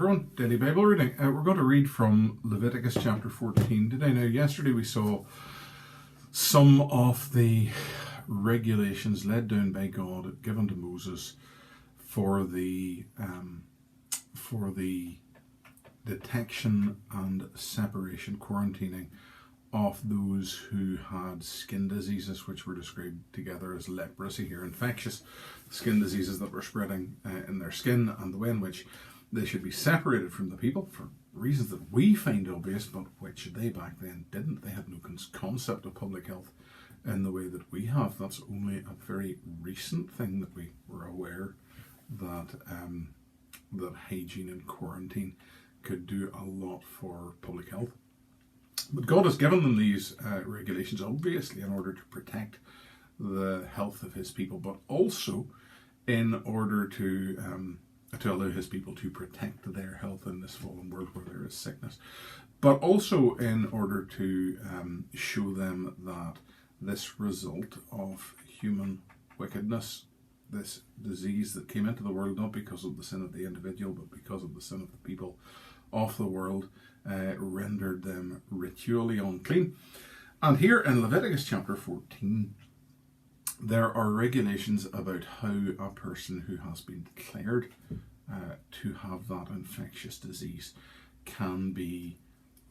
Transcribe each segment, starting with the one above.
everyone, Daily Bible reading. We're going to read from Leviticus chapter 14 today. Now, yesterday we saw some of the regulations laid down by God given to Moses for the detection and separation, quarantining of those who had skin diseases, which were described together as leprosy here, infectious skin diseases that were spreading in their skin, and the way in which they should be separated from the people for reasons that we find obvious, but which they back then didn't. They had no concept of public health in the way that we have. That's only a very recent thing that we were aware that that hygiene and quarantine could do a lot for public health. But God has given them these regulations, obviously, in order to protect the health of his people, but also in order to allow his people to protect their health in this fallen world where there is sickness, but also in order to show them that this result of human wickedness, this disease that came into the world not because of the sin of the individual, but because of the sin of the people of the world, rendered them ritually unclean. And here in Leviticus chapter 14, there are regulations about how a person who has been declared to have that infectious disease can be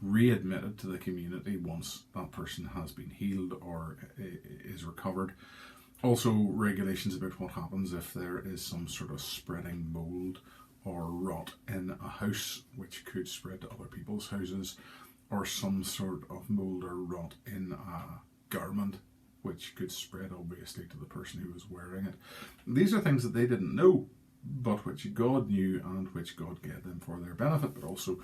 readmitted to the community once that person has been healed or is recovered. Also regulations about what happens if there is some sort of spreading mold or rot in a house, which could spread to other people's houses, or some sort of mold or rot in a garment, which could spread obviously to the person who was wearing it. These are things that they didn't know, but which God knew and which God gave them for their benefit, but also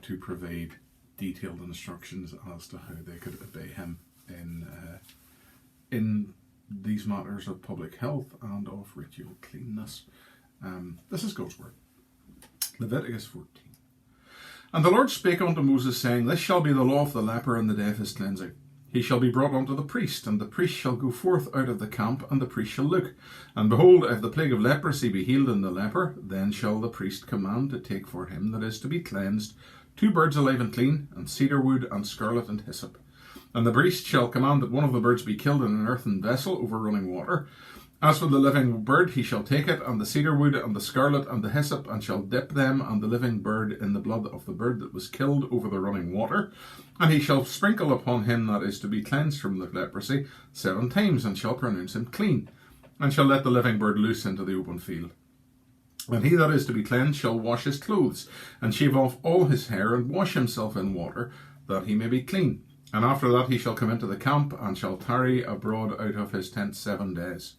to provide detailed instructions as to how they could obey him in these matters of public health and of ritual cleanness. This is God's word. Leviticus 14. And the Lord spake unto Moses, saying, This shall be the law of the leper in the day of his cleansing. He shall be brought unto the priest, and the priest shall go forth out of the camp, and the priest shall look. And behold, if the plague of leprosy be healed in the leper, then shall the priest command to take for him that is to be cleansed 2 birds alive and clean, and cedar wood, and scarlet, and hyssop. And the priest shall command that one of the birds be killed in an earthen vessel over running water. As for the living bird, he shall take it, and the cedar wood, and the scarlet, and the hyssop, and shall dip them and the living bird in the blood of the bird that was killed over the running water. And he shall sprinkle upon him that is to be cleansed from the leprosy 7 times, and shall pronounce him clean, and shall let the living bird loose into the open field. And he that is to be cleansed shall wash his clothes, and shave off all his hair, and wash himself in water, that he may be clean. And after that he shall come into the camp, and shall tarry abroad out of his tent 7 days.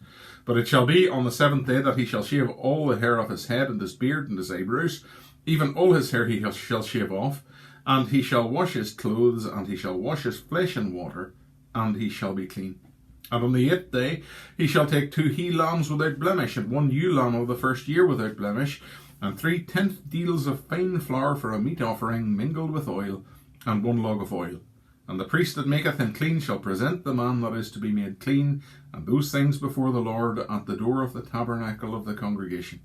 But it shall be on the 7th day that he shall shave all the hair of his head, and his beard, and his eyebrows, even all his hair he shall shave off. And he shall wash his clothes, and he shall wash his flesh in water, and he shall be clean. And on the 8th day he shall take 2 he-lambs without blemish, and 1 ewe lamb of the first year without blemish, and 3 tenth deals of fine flour for a meat offering mingled with oil, and 1 log of oil. And the priest that maketh him clean shall present the man that is to be made clean, and those things before the Lord at the door of the tabernacle of the congregation.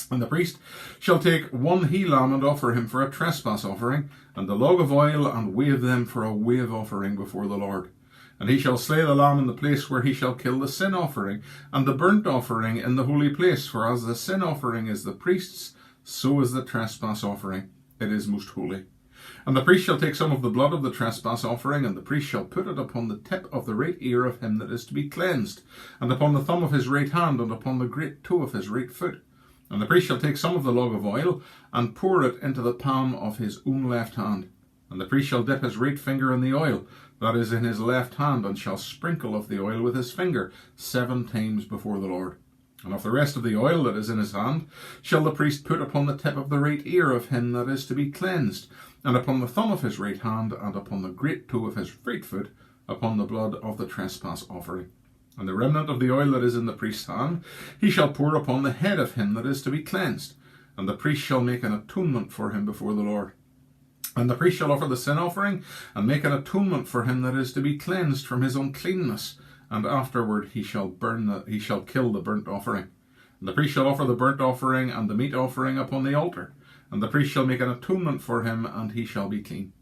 And the priest shall take 1 he-lamb and offer him for a trespass offering, and the log of oil, and wave them for a wave offering before the Lord. And he shall slay the lamb in the place where he shall kill the sin offering, and the burnt offering in the holy place. For as the sin offering is the priest's, so is the trespass offering. It is most holy. And the priest shall take some of the blood of the trespass offering, and the priest shall put it upon the tip of the right ear of him that is to be cleansed, and upon the thumb of his right hand, and upon the great toe of his right foot. And the priest shall take some of the log of oil, and pour it into the palm of his own left hand. And the priest shall dip his right finger in the oil that is in his left hand, and shall sprinkle of the oil with his finger 7 times before the Lord. And of the rest of the oil that is in his hand shall the priest put upon the tip of the right ear of him that is to be cleansed, and upon the thumb of his right hand, and upon the great toe of his right foot, upon the blood of the trespass offering. And the remnant of the oil that is in the priest's hand he shall pour upon the head of him that is to be cleansed, and the priest shall make an atonement for him before the Lord. And the priest shall offer the sin offering, and make an atonement for him that is to be cleansed from his uncleanness, and afterward he shall kill the burnt offering. And the priest shall offer the burnt offering and the meat offering upon the altar, and the priest shall make an atonement for him, and he shall be clean.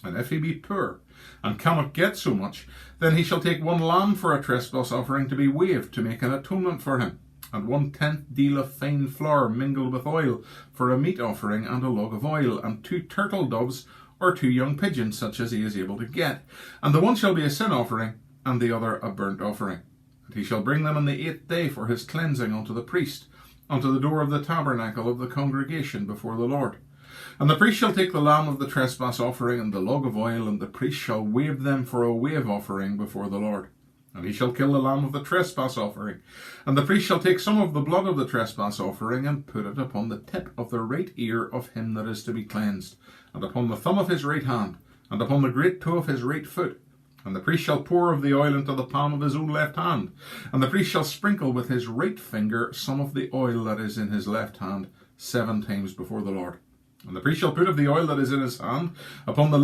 And if he be poor, and cannot get so much, then he shall take 1 lamb for a trespass offering to be waved, to make an atonement for him, and 1/10 deal of fine flour mingled with oil for a meat offering, and a log of oil, and 2 turtle doves, or 2 young pigeons, such as he is able to get. And the one shall be a sin offering, and the other a burnt offering. And he shall bring them on the 8th day for his cleansing unto the priest, unto the door of the tabernacle of the congregation before the Lord. And the priest shall take the lamb of the trespass offering and the log of oil, and the priest shall wave them for a wave offering before the Lord. And he shall kill the lamb of the trespass offering. And the priest shall take some of the blood of the trespass offering, and put it upon the tip of the right ear of him that is to be cleansed, and upon the thumb of his right hand, and upon the great toe of his right foot. And the priest shall pour of the oil into the palm of his own left hand. And the priest shall sprinkle with his right finger some of the oil that is in his left hand 7 times before the Lord. And the priest shall put of the oil that is in his hand upon the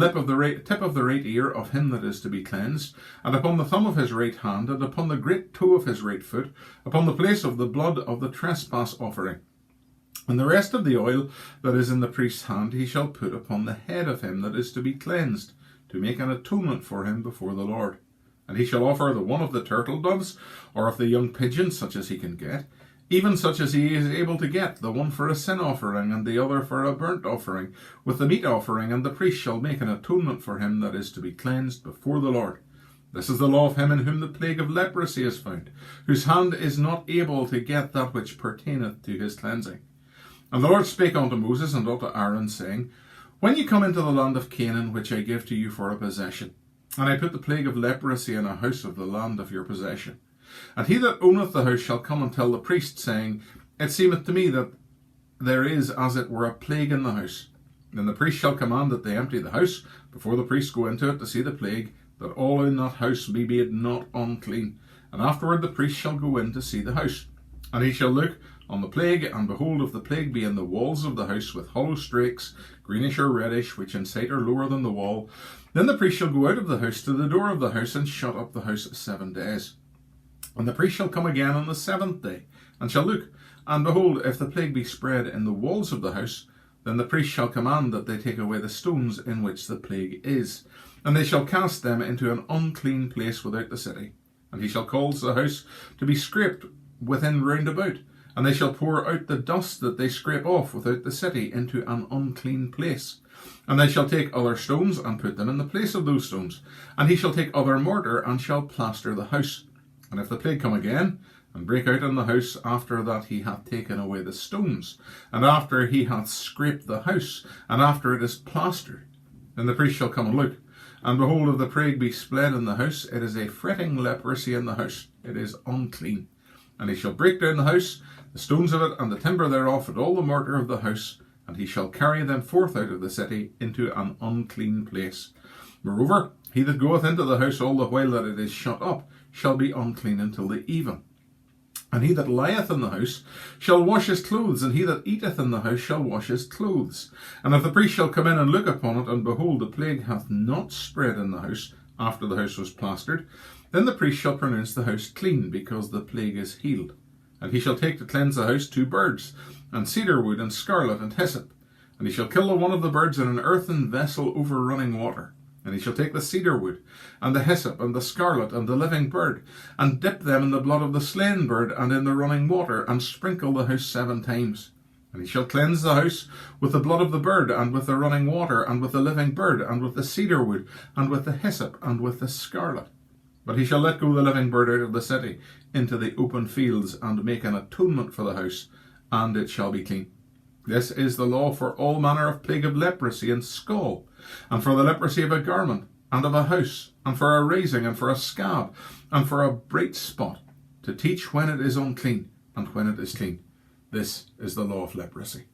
tip of the right ear of him that is to be cleansed, and upon the thumb of his right hand, and upon the great toe of his right foot, upon the place of the blood of the trespass offering. And the rest of the oil that is in the priest's hand he shall put upon the head of him that is to be cleansed, to make an atonement for him before the Lord. And he shall offer the one of the turtle doves, or of the young pigeons, such as he can get, even such as he is able to get, the one for a sin offering, and the other for a burnt offering, with the meat offering, and the priest shall make an atonement for him that is to be cleansed before the Lord. This is the law of him in whom the plague of leprosy is found, whose hand is not able to get that which pertaineth to his cleansing. And the Lord spake unto Moses and unto Aaron, saying, When ye come into the land of Canaan, which I give to you for a possession, and I put the plague of leprosy in a house of the land of your possession, and he that owneth the house shall come and tell the priest, saying, It seemeth to me that there is as it were a plague in the house. Then the priest shall command that they empty the house, before the priest go into it to see the plague, that all in that house be made not unclean. And afterward the priest shall go in to see the house. And he shall look on the plague, and behold, if the plague be in the walls of the house with hollow strakes, greenish or reddish, which in sight are lower than the wall, then the priest shall go out of the house to the door of the house, and shut up the house 7 days. And the priest shall come again on the 7th day, and shall look, and behold, if the plague be spread in the walls of the house, then the priest shall command that they take away the stones in which the plague is, and they shall cast them into an unclean place without the city. And he shall cause the house to be scraped within round about, and they shall pour out the dust that they scrape off without the city into an unclean place. And they shall take other stones, and put them in the place of those stones. And he shall take other mortar, and shall plaster the house. And if the plague come again, and break out in the house, after that he hath taken away the stones, and after he hath scraped the house, and after it is plastered, then the priest shall come and look. And behold, if the plague be spread in the house, it is a fretting leprosy in the house, it is unclean. And he shall break down the house, the stones of it, and the timber thereof, and all the mortar of the house, and he shall carry them forth out of the city into an unclean place. Moreover, he that goeth into the house all the while that it is shut up shall be unclean until the even. And he that lieth in the house shall wash his clothes, and he that eateth in the house shall wash his clothes. And if the priest shall come in and look upon it, and behold, the plague hath not spread in the house after the house was plastered, then the priest shall pronounce the house clean, because the plague is healed. And he shall take to cleanse the house 2 birds, and cedar wood, and scarlet, and hyssop. And he shall kill the one of the birds in an earthen vessel over running water. And he shall take the cedar wood, and the hyssop, and the scarlet, and the living bird, and dip them in the blood of the slain bird, and in the running water, and sprinkle the house 7 times. And he shall cleanse the house with the blood of the bird, and with the running water, and with the living bird, and with the cedar wood, and with the hyssop, and with the scarlet. But he shall let go the living bird out of the city into the open fields, and make an atonement for the house, and it shall be clean. This is the law for all manner of plague of leprosy and scall, and for the leprosy of a garment, and of a house, and for a raising, and for a scab, and for a bright spot, to teach when it is unclean, and when it is clean. This is the law of leprosy.